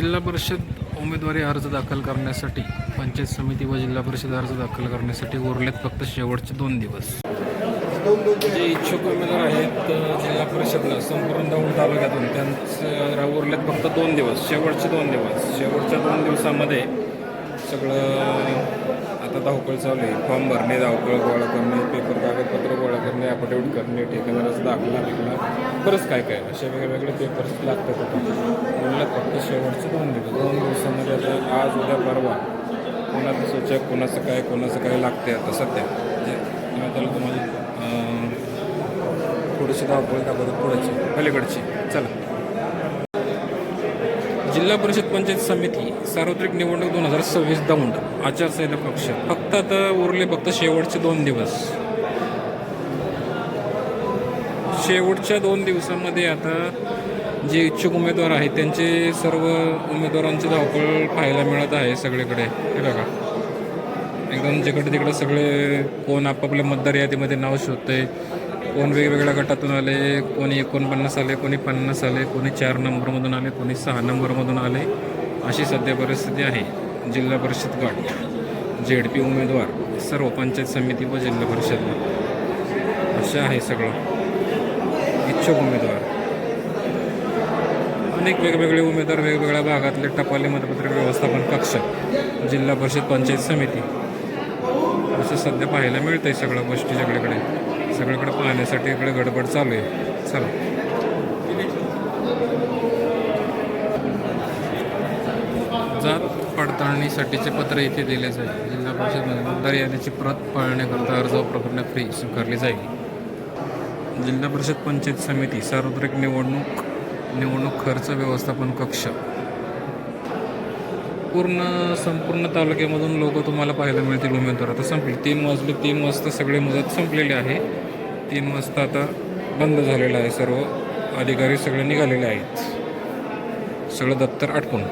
जिल्हा परिषद उमेदवारी अर्ज दाखल करण्यासाठी पंचायत समिती व जिल्हा परिषद अर्ज दाखल करण्यासाठी उरलेत फक्त शेवटचे 2 दिवस। जे इच्छुक उमेदवार आहेत जिल्हा परिषदला संपूर्ण दौंड तालुक्यातून त्यांचे उरलेत फक्त 2 दिवस, शेवटचे 2 दिवस। शेवटच्या 2 दिवसामध्ये सगळं आता धावपळ चालू आहे। फॉर्म भरणे, धावपळ गोळा करणे, पेपर कागदपत्र गोळा करणे, अफिडेविट करणे, ठेकेदाराचा दाखला बिकला, बरंच काय काय असे वेगवेगळे पेपर्स लागतात। उरलेत फक्त शेवटचे 2 दिवस। 2 दिवसामध्ये आता आज उद्या परवा कोणाचं सूचक, कोणाचं काय लागते आता सध्या जे त्याला तुम्हाला थोडीशी धावपळ दाखवतो पुढची पलीकडची। चला, जिल्हा परिषद पंचायत समिती सार्वत्रिक निवडणूक 2026 दौंड आचारसंहिता कक्ष फक्त आता उरले फक्त शेवटचे 2 दिवस। शेवटच्या 2 दिवसामध्ये आता जे इच्छुक उमेदवार आहेत त्यांचे सर्व उमेदवारांची धावपळ पाहायला मिळत आहे सगळीकडे। हे बघा, एकदम जिकडे तिकडे सगळे कोण आपापल्या मतदार यादीमध्ये नाव शोधते, कोण वेगवेगळ्या गटातून आले, कोणी 49 आले, कोणी 50 आले, कोणी 4 नंबरमधून आले, कोणी 6 नंबरमधून आले, अशी सध्या परिस्थिती आहे। जिल्हा परिषद गट, ZP उमेदवार सर्व पंचायत समिती व जिल्हा परिषदला असे आहे सगळं इच्छुक उमेदवार। अनेक वेगवेगळे उमेदवार वेगवेगळ्या भागातले टपाली मतपत्रिका व्यवस्थापन कक्ष, जिल्हा परिषद पंचायत समिती असं सध्या पाहायला मिळतंय सगळ्या गोष्टी सगळीकडे पाहण्यासाठी इकडे गडबड चालू आहे। चला, जात पडताळणीसाठीचे पत्र इथे दिले जाईल। जिल्हा परिषद मतदार यादीची प्रत पाळण्याकरता अर्ज व प्रक्रिया फी स्वीकारली जाईल। जिल्हा परिषद पंचायत समिती सार्वत्रिक निवडणूक खर्च व्यवस्थापन कक्ष संपूर्ण तालुक्यामधून लोक तुम्हाला पाहायला मिळतील। उमेदवार आता संपले 3 वाजता सगळे मुदत संपलेले आहे। 3 वाजता आता बंद झालेलं आहे, सर्व अधिकारी सगळे निघालेले आहेत, सगळं दप्तर आटपून।